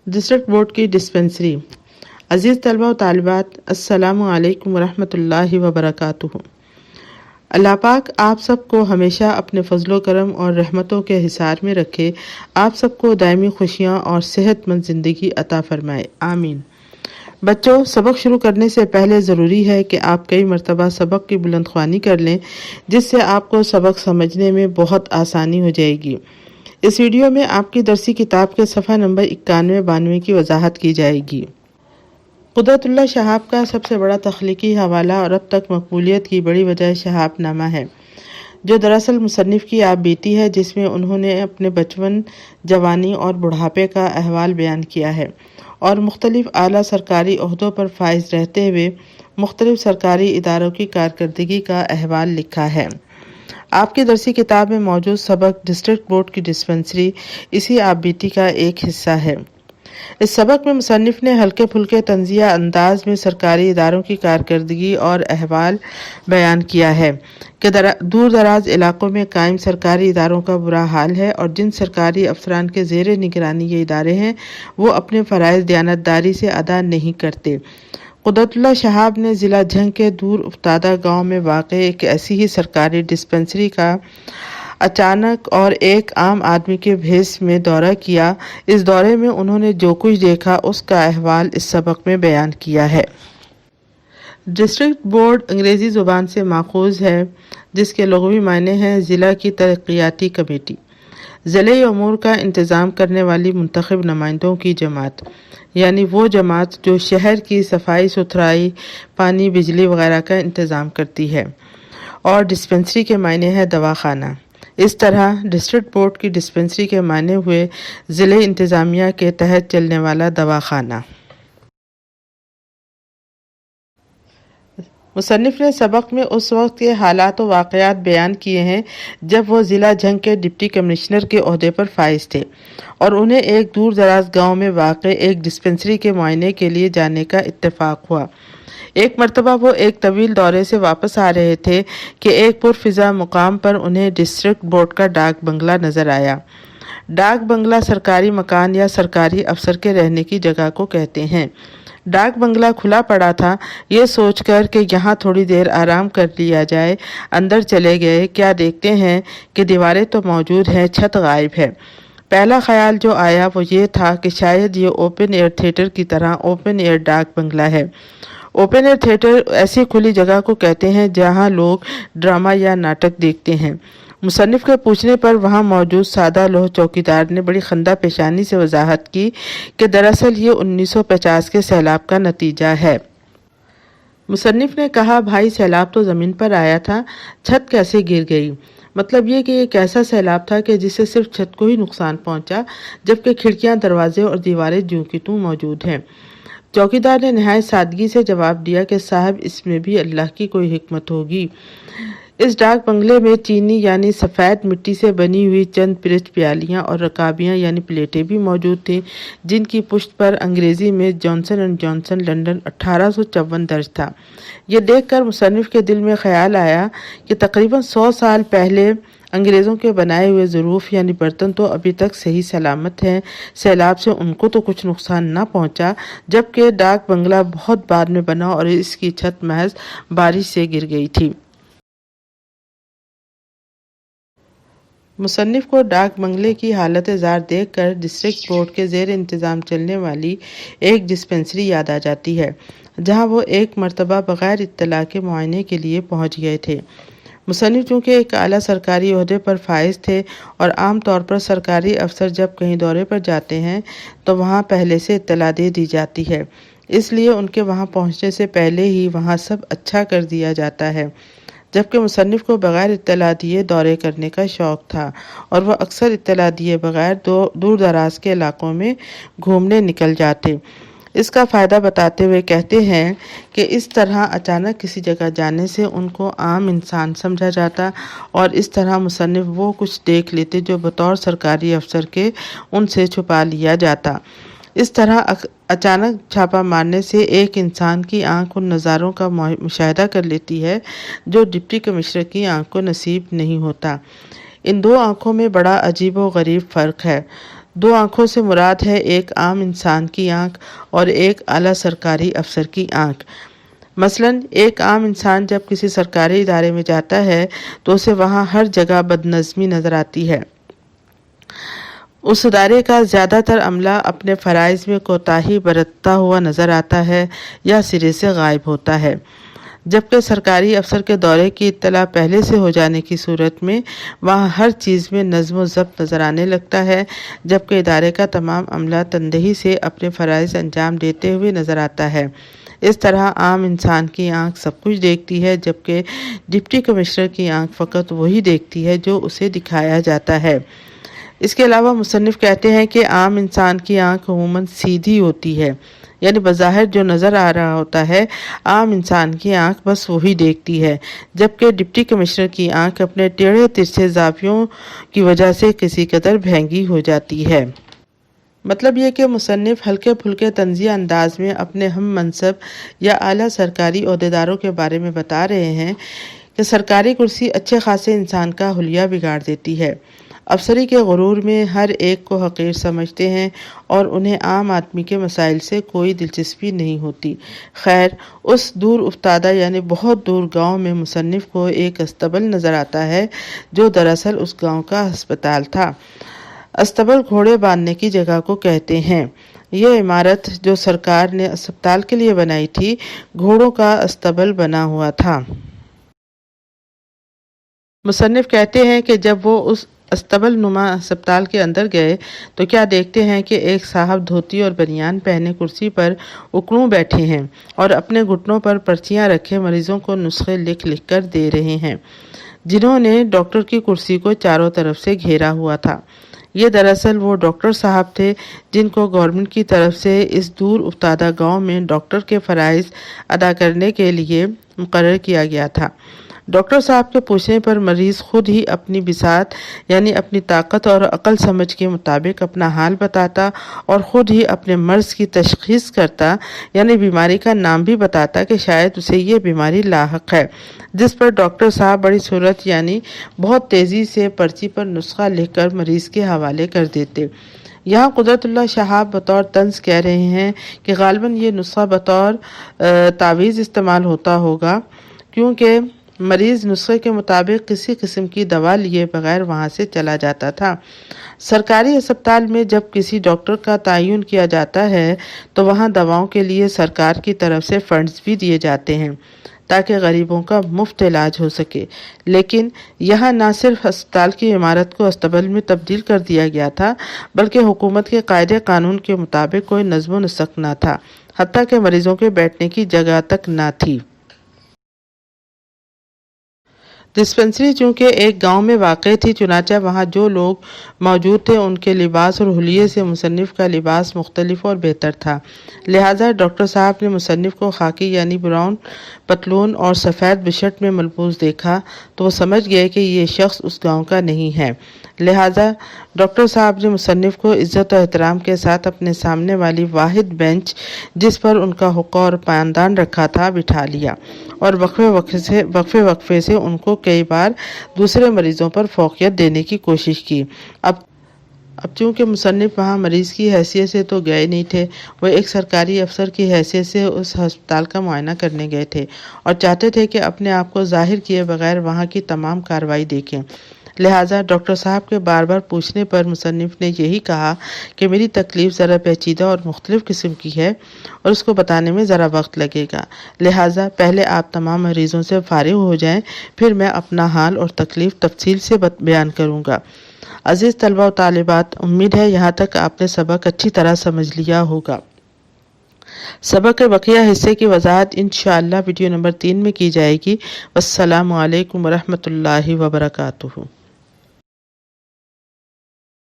District board کی dispensary. عزیز طلبہ و طالبات، السلام علیکم ورحمۃ اللہ وبرکاتہ۔ اللہ پاک آپ سب کو ہمیشہ اپنے فضل و کرم اور رحمتوں کے حصار میں رکھے، آپ سب کو دائمی خوشیاں اور صحت مند زندگی عطا فرمائے، آمین۔ بچوں، سبق شروع کرنے سے پہلے ضروری ہے کہ آپ کئی مرتبہ سبق کی بلند خوانی کر لیں، جس سے آپ کو سبق سمجھنے میں بہت آسانی ہو جائے گی۔ اس ویڈیو میں آپ کی درسی کتاب کے صفحہ نمبر 91-92 کی وضاحت کی جائے گی۔ قدرت اللہ شہاب کا سب سے بڑا تخلیقی حوالہ اور اب تک مقبولیت کی بڑی وجہ شہاب نامہ ہے، جو دراصل مصنف کی آپ بیٹی ہے، جس میں انہوں نے اپنے بچپن، جوانی اور بڑھاپے کا احوال بیان کیا ہے اور مختلف اعلیٰ سرکاری عہدوں پر فائز رہتے ہوئے مختلف سرکاری اداروں کی کارکردگی کا احوال لکھا ہے۔ آپ کی درسی کتاب میں موجود سبق ڈسٹرکٹ بورڈ کی ڈسپنسری اسی آپ بیٹی کا ایک حصہ ہے۔ اس سبق میں مصنف نے ہلکے پھلکے طنزیہ انداز میں سرکاری اداروں کی کارکردگی اور احوال بیان کیا ہے کہ دور دراز علاقوں میں قائم سرکاری اداروں کا برا حال ہے اور جن سرکاری افسران کے زیر نگرانی یہ ادارے ہیں وہ اپنے فرائض دیانتداری سے ادا نہیں کرتے۔ قدرت اللہ شہاب نے ضلع جھنگ کے دور افتادہ گاؤں میں واقع ایک ایسی ہی سرکاری ڈسپنسری کا اچانک اور ایک عام آدمی کے بھیس میں دورہ کیا۔ اس دورے میں انہوں نے جو کچھ دیکھا اس کا احوال اس سبق میں بیان کیا ہے۔ ڈسٹرکٹ بورڈ انگریزی زبان سے ماخوذ ہے، جس کے لغوی معنی ہیں ضلع کی ترقیاتی کمیٹی، ضلعی امور کا انتظام کرنے والی منتخب نمائندوں کی جماعت، یعنی وہ جماعت جو شہر کی صفائی ستھرائی، پانی، بجلی وغیرہ کا انتظام کرتی ہے، اور ڈسپنسری کے معنی ہے دواخانہ۔ اس طرح ڈسٹرکٹ بورڈ کی ڈسپنسری کے معنی ہوئے ضلعی انتظامیہ کے تحت چلنے والا دواخانہ۔ مصنف نے سبق میں اس وقت کے حالات و واقعات بیان کیے ہیں جب وہ ضلع جھنگ کے ڈپٹی کمشنر کے عہدے پر فائز تھے اور انہیں ایک دور دراز گاؤں میں واقع ایک ڈسپنسری کے معائنے کے لیے جانے کا اتفاق ہوا۔ ایک مرتبہ وہ ایک طویل دورے سے واپس آ رہے تھے کہ ایک پرفضا مقام پر انہیں ڈسٹرکٹ بورڈ کا ڈاک بنگلہ نظر آیا۔ ڈاک بنگلہ سرکاری مکان یا سرکاری افسر کے رہنے کی جگہ کو کہتے ہیں۔ ڈاک بنگلہ کھلا پڑا تھا۔ یہ سوچ کر کہ یہاں تھوڑی دیر آرام کر لیا جائے، اندر چلے گئے۔ کیا دیکھتے ہیں کہ دیواریں تو موجود ہیں، چھت غائب ہے۔ پہلا خیال جو آیا وہ یہ تھا کہ شاید یہ اوپن ایئر تھیٹر کی طرح اوپن ایئر ڈاک بنگلہ ہے۔ اوپن ایئر تھیٹر ایسی کھلی جگہ کو کہتے ہیں جہاں لوگ ڈرامہ یا ناٹک دیکھتے ہیں۔ مصنف کے پوچھنے پر وہاں موجود سادہ لوح چوکیدار نے بڑی خندہ پیشانی سے وضاحت کی کہ دراصل یہ 1950 کے سیلاب کا نتیجہ ہے۔ مصنف نے کہا، بھائی سیلاب تو زمین پر آیا تھا، چھت کیسے گر گئی؟ مطلب یہ کہ یہ کیسا سیلاب تھا کہ جس سے صرف چھت کو ہی نقصان پہنچا، جبکہ کھڑکیاں، دروازے اور دیواریں جوں کی توں موجود ہیں۔ چوکیدار نے نہایت سادگی سے جواب دیا کہ صاحب اس میں بھی اللہ کی کوئی حکمت ہوگی۔ اس ڈاک بنگلے میں چینی یعنی سفید مٹی سے بنی ہوئی چند پرچ پیالیاں اور رکابیاں یعنی پلیٹیں بھی موجود تھیں، جن کی پشت پر انگریزی میں جانسن اینڈ جانسن لنڈن 1854 درج تھا۔ یہ دیکھ کر مصنف کے دل میں خیال آیا کہ تقریباً 100 سال پہلے انگریزوں کے بنائے ہوئے ظروف یعنی برتن تو ابھی تک صحیح سلامت ہیں، سیلاب سے ان کو تو کچھ نقصان نہ پہنچا، جبکہ ڈاک بنگلہ بہت بعد میں بنا اور اس کی چھت محض بارش سے گر گئی تھی۔ مصنف کو ڈاک بنگلے کی حالت زار دیکھ کر ڈسٹرکٹ بورڈ کے زیر انتظام چلنے والی ایک ڈسپنسری یاد آ جاتی ہے، جہاں وہ ایک مرتبہ بغیر اطلاع کے معائنے کے لیے پہنچ گئے تھے۔ مصنف چونکہ ایک اعلیٰ سرکاری عہدے پر فائز تھے اور عام طور پر سرکاری افسر جب کہیں دورے پر جاتے ہیں تو وہاں پہلے سے اطلاع دے دی جاتی ہے، اس لیے ان کے وہاں پہنچنے سے پہلے ہی وہاں سب اچھا کر دیا جاتا ہے، جبکہ مصنف کو بغیر اطلاع دیے دورے کرنے کا شوق تھا اور وہ اکثر اطلاع دیے بغیر دور دراز کے علاقوں میں گھومنے نکل جاتے۔ اس کا فائدہ بتاتے ہوئے کہتے ہیں کہ اس طرح اچانک کسی جگہ جانے سے ان کو عام انسان سمجھا جاتا اور اس طرح مصنف وہ کچھ دیکھ لیتے جو بطور سرکاری افسر کے ان سے چھپا لیا جاتا۔ اس طرح اچانک چھاپا مارنے سے ایک انسان کی آنکھ ان نظاروں کا مشاہدہ کر لیتی ہے جو ڈپٹی کمشنر کی آنکھ کو نصیب نہیں ہوتا۔ ان دو آنکھوں میں بڑا عجیب و غریب فرق ہے۔ دو آنکھوں سے مراد ہے ایک عام انسان کی آنکھ اور ایک اعلیٰ سرکاری افسر کی آنکھ۔ مثلاً ایک عام انسان جب کسی سرکاری ادارے میں جاتا ہے تو اسے وہاں ہر جگہ بدنظمی نظر آتی ہے۔ اس ادارے کا زیادہ تر عملہ اپنے فرائض میں کوتاہی برتتا ہوا نظر آتا ہے یا سرے سے غائب ہوتا ہے، جبکہ سرکاری افسر کے دورے کی اطلاع پہلے سے ہو جانے کی صورت میں وہاں ہر چیز میں نظم و ضبط نظر آنے لگتا ہے، جبکہ ادارے کا تمام عملہ تندہی سے اپنے فرائض انجام دیتے ہوئے نظر آتا ہے۔ اس طرح عام انسان کی آنکھ سب کچھ دیکھتی ہے، جبکہ ڈپٹی کمشنر کی آنکھ فقط وہی دیکھتی ہے جو اسے دکھایا جاتا ہے۔ اس کے علاوہ مصنف کہتے ہیں کہ عام انسان کی آنکھ عموماً سیدھی ہوتی ہے، یعنی بظاہر جو نظر آ رہا ہوتا ہے عام انسان کی آنکھ بس وہی دیکھتی ہے، جبکہ ڈپٹی کمشنر کی آنکھ اپنے ٹیڑھے ترچھے زاویوں کی وجہ سے کسی قدر بھینگی ہو جاتی ہے۔ مطلب یہ کہ مصنف ہلکے پھلکے طنزیہ انداز میں اپنے ہم منصب یا اعلیٰ سرکاری عہدیداروں کے بارے میں بتا رہے ہیں کہ سرکاری کرسی اچھے خاصے انسان کا حلیہ بگاڑ دیتی ہے۔ افسری کے غرور میں ہر ایک کو حقیر سمجھتے ہیں اور انہیں عام آدمی کے مسائل سے کوئی دلچسپی نہیں ہوتی۔ خیر، اس دور افتادہ یعنی بہت دور گاؤں میں مصنف کو ایک استبل نظر آتا ہے جو دراصل اس گاؤں کا ہسپتال تھا۔ استبل گھوڑے باندھنے کی جگہ کو کہتے ہیں۔ یہ عمارت جو سرکار نے اسپتال کے لیے بنائی تھی، گھوڑوں کا استبل بنا ہوا تھا۔ مصنف کہتے ہیں کہ جب وہ اس استبل نما اسپتال کے اندر گئے تو کیا دیکھتے ہیں کہ ایک صاحب دھوتی اور بنیان پہنے کرسی پر اکڑوں بیٹھے ہیں اور اپنے گھٹنوں پر پرچیاں رکھے مریضوں کو نسخے لکھ لکھ کر دے رہے ہیں، جنہوں نے ڈاکٹر کی کرسی کو چاروں طرف سے گھیرا ہوا تھا۔ یہ دراصل وہ ڈاکٹر صاحب تھے جن کو گورنمنٹ کی طرف سے اس دور افتادہ گاؤں میں ڈاکٹر کے فرائض ادا کرنے کے لیے مقرر کیا گیا تھا۔ ڈاکٹر صاحب کے پوچھنے پر مریض خود ہی اپنی بساط یعنی اپنی طاقت اور عقل سمجھ کے مطابق اپنا حال بتاتا اور خود ہی اپنے مرض کی تشخیص کرتا، یعنی بیماری کا نام بھی بتاتا کہ شاید اسے یہ بیماری لاحق ہے، جس پر ڈاکٹر صاحب بڑی سرعت یعنی بہت تیزی سے پرچی پر نسخہ لکھ کر مریض کے حوالے کر دیتے۔ یہاں قدرت اللہ شہاب بطور طنز کہہ رہے ہیں کہ غالباً یہ نسخہ بطور تعویذ استعمال ہوتا ہوگا، کیونکہ مریض نسخے کے مطابق کسی قسم کی دوا لیے بغیر وہاں سے چلا جاتا تھا۔ سرکاری اسپتال میں جب کسی ڈاکٹر کا تعین کیا جاتا ہے تو وہاں دواؤں کے لیے سرکار کی طرف سے فنڈز بھی دیے جاتے ہیں تاکہ غریبوں کا مفت علاج ہو سکے، لیکن یہاں نہ صرف اسپتال کی عمارت کو استبل میں تبدیل کر دیا گیا تھا بلکہ حکومت کے قاعدے قانون کے مطابق کوئی نظم و نسق نہ تھا، حتیٰ کہ مریضوں کے بیٹھنے کی جگہ تک نہ تھی۔ ڈسپنسری چونکہ ایک گاؤں میں واقع تھی، چنانچہ وہاں جو لوگ موجود تھے ان کے لباس اور حلیے سے مصنف کا لباس مختلف اور بہتر تھا، لہٰذا ڈاکٹر صاحب نے مصنف کو خاکی یعنی براؤن پتلون اور سفید بشرٹ میں ملبوس دیکھا تو وہ سمجھ گئے کہ یہ شخص اس گاؤں کا نہیں ہے، لہٰذا ڈاکٹر صاحب نے مصنف کو عزت و احترام کے ساتھ اپنے سامنے والی واحد بینچ جس پر ان کا حقہ اور پائیدان رکھا تھا بٹھا لیا اور وقفے وقفے سے ان کو کئی بار دوسرے مریضوں پر فوقیت دینے کی کوشش کی۔ اب چونکہ مصنف وہاں مریض کی حیثیت سے تو گئے نہیں تھے، وہ ایک سرکاری افسر کی حیثیت سے اس ہسپتال کا معائنہ کرنے گئے تھے اور چاہتے تھے کہ اپنے آپ کو ظاہر کیے بغیر وہاں کی تمام کارروائی دیکھیں، لہٰذا ڈاکٹر صاحب کے بار بار پوچھنے پر مصنف نے یہی کہا کہ میری تکلیف ذرا پیچیدہ اور مختلف قسم کی ہے اور اس کو بتانے میں ذرا وقت لگے گا، لہٰذا پہلے آپ تمام مریضوں سے فارغ ہو جائیں، پھر میں اپنا حال اور تکلیف تفصیل سے بیان کروں گا۔ عزیز طلبہ و طالبات، امید ہے یہاں تک آپ نے سبق اچھی طرح سمجھ لیا ہوگا۔ سبق کے بقیہ حصے کی وضاحت انشاءاللہ ویڈیو نمبر 3 میں کی جائے گی۔ والسلام علیکم ورحمۃ اللہ وبرکاتہ۔